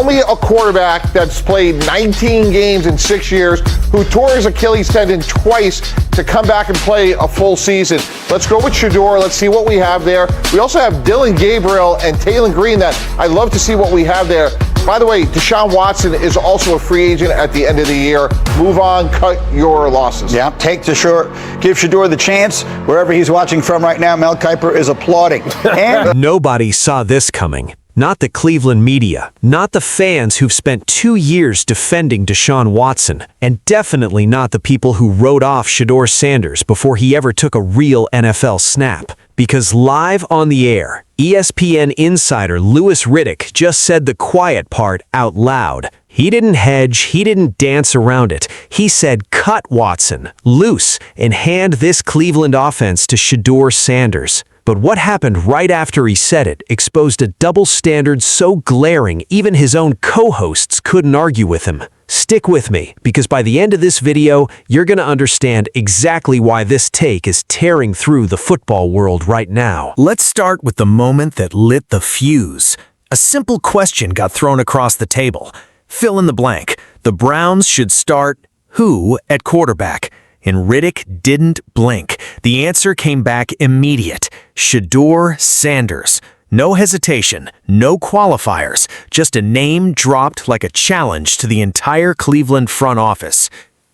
Only a quarterback that's played 19 games in 6 years, who tore his Achilles tendon twice to come back and play a full season. Let's go with Shedeur. Let's see what we have there. We also have Dillon Gabriel and Taylor Green that I love to see what we have there. By the way, Deshaun Watson is also a free agent at the end of the year. Move on, cut your losses. Yeah, take Shedeur, give Shedeur the chance. Wherever he's watching from right now, Mel Kiper is applauding. And nobody saw this coming. Not the Cleveland media, not the fans who've spent 2 years defending Deshaun Watson, and definitely not the people who wrote off Shedeur Sanders before he ever took a real NFL snap. Because live on the air, ESPN insider Louis Riddick just said the quiet part out loud. He didn't hedge, he didn't dance around it. He said, cut Watson, loose, and hand this Cleveland offense to Shedeur Sanders. But what happened right after he said it exposed a double standard so glaring even his own co-hosts couldn't argue with him. Stick with me, because by the end of this video, you're going to understand exactly why this take is tearing through the football world right now. Let's start with the moment that lit the fuse. A simple question got thrown across the table. Fill in the blank. The Browns should start who at quarterback? And Riddick didn't blink. The answer came back immediate. Shedeur Sanders. No hesitation, no qualifiers, just a name dropped like a challenge to the entire Cleveland front office.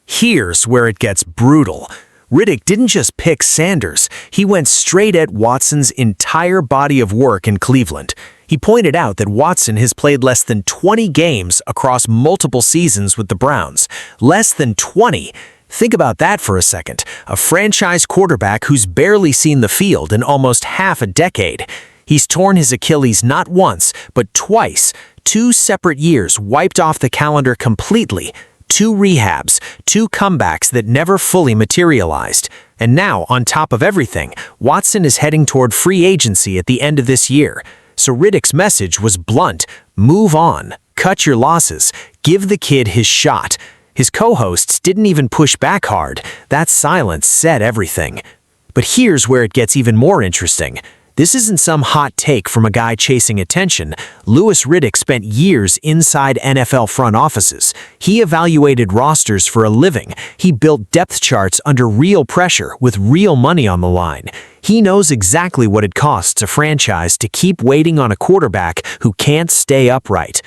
Here's where it gets brutal. Riddick didn't just pick Sanders, he went straight at Watson's entire body of work in Cleveland. He pointed out that Watson has played less than 20 games across multiple seasons with the Browns. Less than 20. Think about that for a second. A franchise quarterback who's barely seen the field in almost half a decade. He's torn his Achilles not once, but twice. 2 separate years wiped off the calendar completely. 2 rehabs, 2 comebacks that never fully materialized. And now, on top of everything, Watson is heading toward free agency at the end of this year. So Riddick's message was blunt. Move on. Cut your losses. Give the kid his shot. His co-hosts didn't even push back hard. That silence said everything. But here's where it gets even more interesting. This isn't some hot take from a guy chasing attention. Louis Riddick spent years inside NFL front offices. He evaluated rosters for a living. He built depth charts under real pressure with real money on the line. He knows exactly what it costs a franchise to keep waiting on a quarterback who can't stay upright.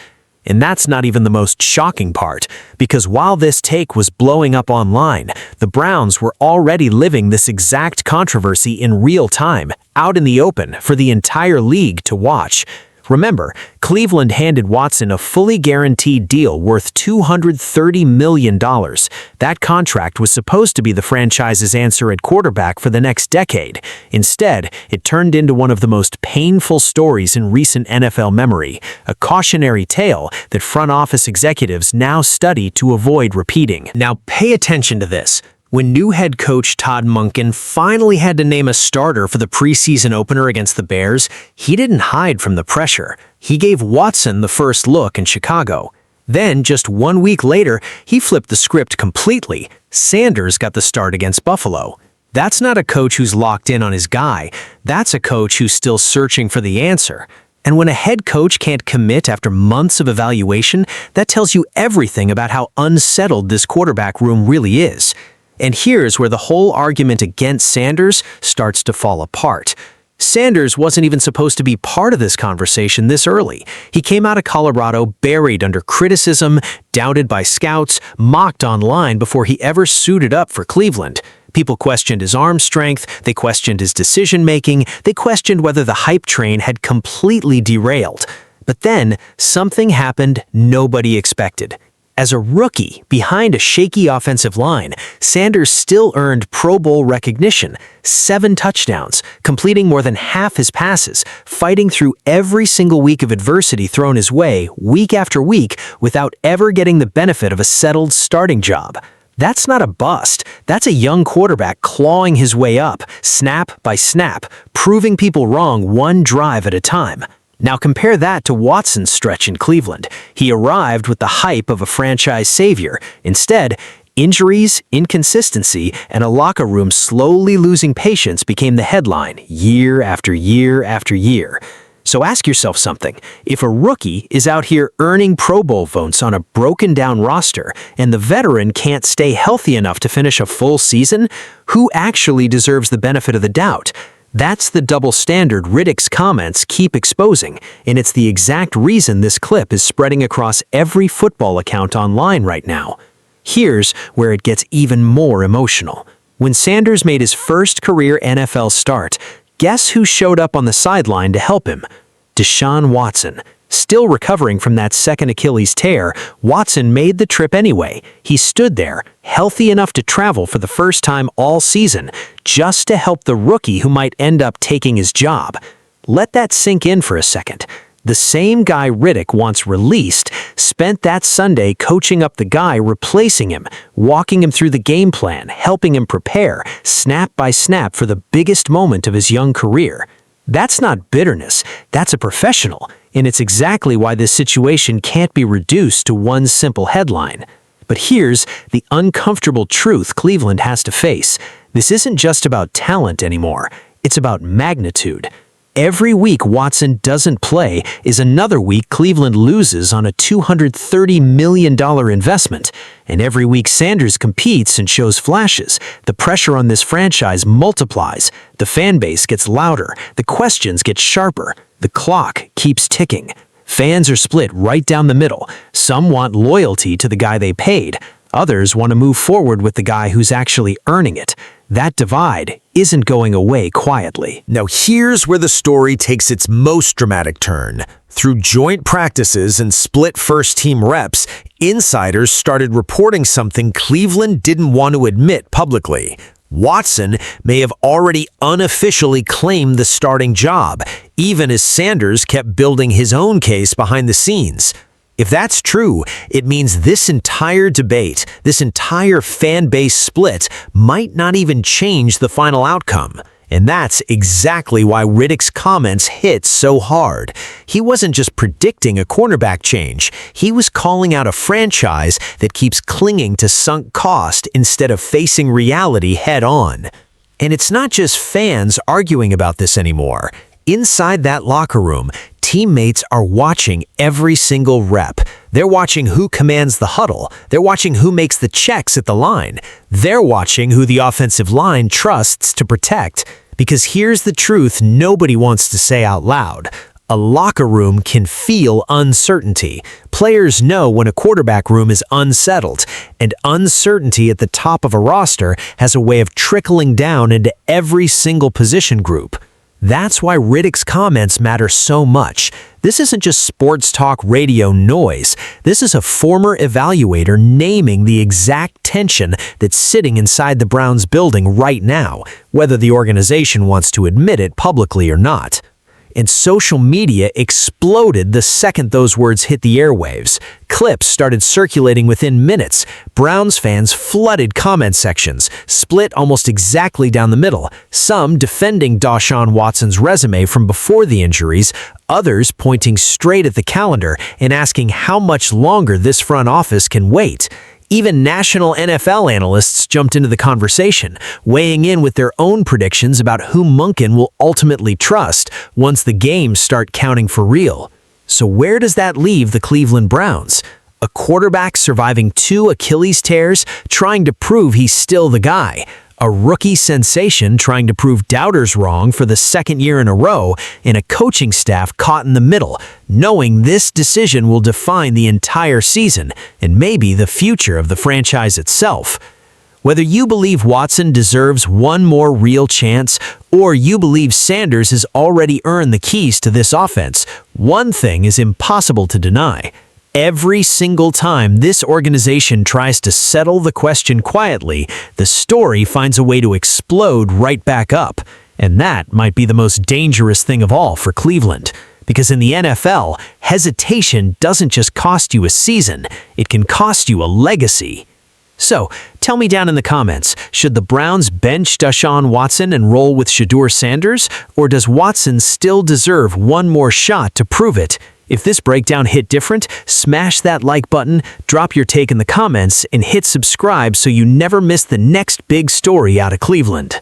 And that's not even the most shocking part, because while this take was blowing up online, the Browns were already living this exact controversy in real time, out in the open for the entire league to watch. Remember, Cleveland handed Watson a fully guaranteed deal worth $230 million. That contract was supposed to be the franchise's answer at quarterback for the next decade. Instead, it turned into one of the most painful stories in recent NFL memory, a cautionary tale that front office executives now study to avoid repeating. Now pay attention to this. When new head coach Todd Monken finally had to name a starter for the preseason opener against the Bears, he didn't hide from the pressure. He gave Watson the first look in Chicago. Then, just 1 week later, he flipped the script completely. Sanders got the start against Buffalo. That's not a coach who's locked in on his guy. That's a coach who's still searching for the answer. And when a head coach can't commit after months of evaluation, that tells you everything about how unsettled this quarterback room really is. And here's where the whole argument against Sanders starts to fall apart. Sanders wasn't even supposed to be part of this conversation this early. He came out of Colorado buried under criticism, doubted by scouts, mocked online before he ever suited up for Cleveland. People questioned his arm strength, they questioned his decision-making, they questioned whether the hype train had completely derailed. But then, something happened nobody expected. As a rookie, behind a shaky offensive line, Sanders still earned Pro Bowl recognition, 7 touchdowns, completing more than half his passes, fighting through every single week of adversity thrown his way, week after week, without ever getting the benefit of a settled starting job. That's not a bust. That's a young quarterback clawing his way up, snap by snap, proving people wrong one drive at a time. Now compare that to Watson's stretch in Cleveland. He arrived with the hype of a franchise savior. Instead, injuries, inconsistency, and a locker room slowly losing patience became the headline year after year after year. So ask yourself something. If a rookie is out here earning Pro Bowl votes on a broken down roster and the veteran can't stay healthy enough to finish a full season, who actually deserves the benefit of the doubt? That's the double standard Riddick's comments keep exposing, and it's the exact reason this clip is spreading across every football account online right now. Here's where it gets even more emotional. When Sanders made his first career NFL start, guess who showed up on the sideline to help him? Deshaun Watson. Still recovering from that second Achilles tear, Watson made the trip anyway. He stood there, healthy enough to travel for the first time all season, just to help the rookie who might end up taking his job. Let that sink in for a second. The same guy Riddick once released spent that Sunday coaching up the guy replacing him, walking him through the game plan, helping him prepare, snap by snap for the biggest moment of his young career. That's not bitterness, that's a professional, and it's exactly why this situation can't be reduced to one simple headline. But here's the uncomfortable truth Cleveland has to face. This isn't just about talent anymore, it's about magnitude. Every week Watson doesn't play is another week Cleveland loses on a $230 million investment. And every week Sanders competes and shows flashes, the pressure on this franchise multiplies, the fan base gets louder, the questions get sharper, the clock keeps ticking. Fans are split right down the middle. Some want loyalty to the guy they paid. Others want to move forward with the guy who's actually earning it. That divide isn't going away quietly. Now here's where the story takes its most dramatic turn. Through joint practices and split first-team reps, insiders started reporting something Cleveland didn't want to admit publicly. Watson may have already unofficially claimed the starting job, even as Sanders kept building his own case behind the scenes. If that's true, it means this entire debate, this entire fan base split, might not even change the final outcome. And that's exactly why Riddick's comments hit so hard. He wasn't just predicting a cornerback change, he was calling out a franchise that keeps clinging to sunk cost instead of facing reality head on. And it's not just fans arguing about this anymore. Inside that locker room, teammates are watching every single rep. They're watching who commands the huddle. They're watching who makes the checks at the line. They're watching who the offensive line trusts to protect. Because here's the truth nobody wants to say out loud. A locker room can feel uncertainty. Players know when a quarterback room is unsettled, and uncertainty at the top of a roster has a way of trickling down into every single position group. That's why Riddick's comments matter so much. This isn't just sports talk radio noise. This is a former evaluator naming the exact tension that's sitting inside the Browns building right now, whether the organization wants to admit it publicly or not. And social media exploded the second those words hit the airwaves. Clips started circulating within minutes. Browns fans flooded comment sections, split almost exactly down the middle, some defending Deshaun Watson's resume from before the injuries, others pointing straight at the calendar and asking how much longer this front office can wait. Even national NFL analysts jumped into the conversation, weighing in with their own predictions about who Monken will ultimately trust once the games start counting for real. So where does that leave the Cleveland Browns? A quarterback surviving 2 Achilles tears, trying to prove he's still the guy. A rookie sensation trying to prove doubters wrong for the second year in a row, and a coaching staff caught in the middle, knowing this decision will define the entire season and maybe the future of the franchise itself. Whether you believe Watson deserves one more real chance or you believe Sanders has already earned the keys to this offense, one thing is impossible to deny. Every single time this organization tries to settle the question quietly, the story finds a way to explode right back up. And that might be the most dangerous thing of all for Cleveland. Because in the NFL, hesitation doesn't just cost you a season, it can cost you a legacy. So, tell me down in the comments, should the Browns bench Deshaun Watson and roll with Shedeur Sanders? Or does Watson still deserve one more shot to prove it? If this breakdown hit different, smash that like button, drop your take in the comments, and hit subscribe so you never miss the next big story out of Cleveland.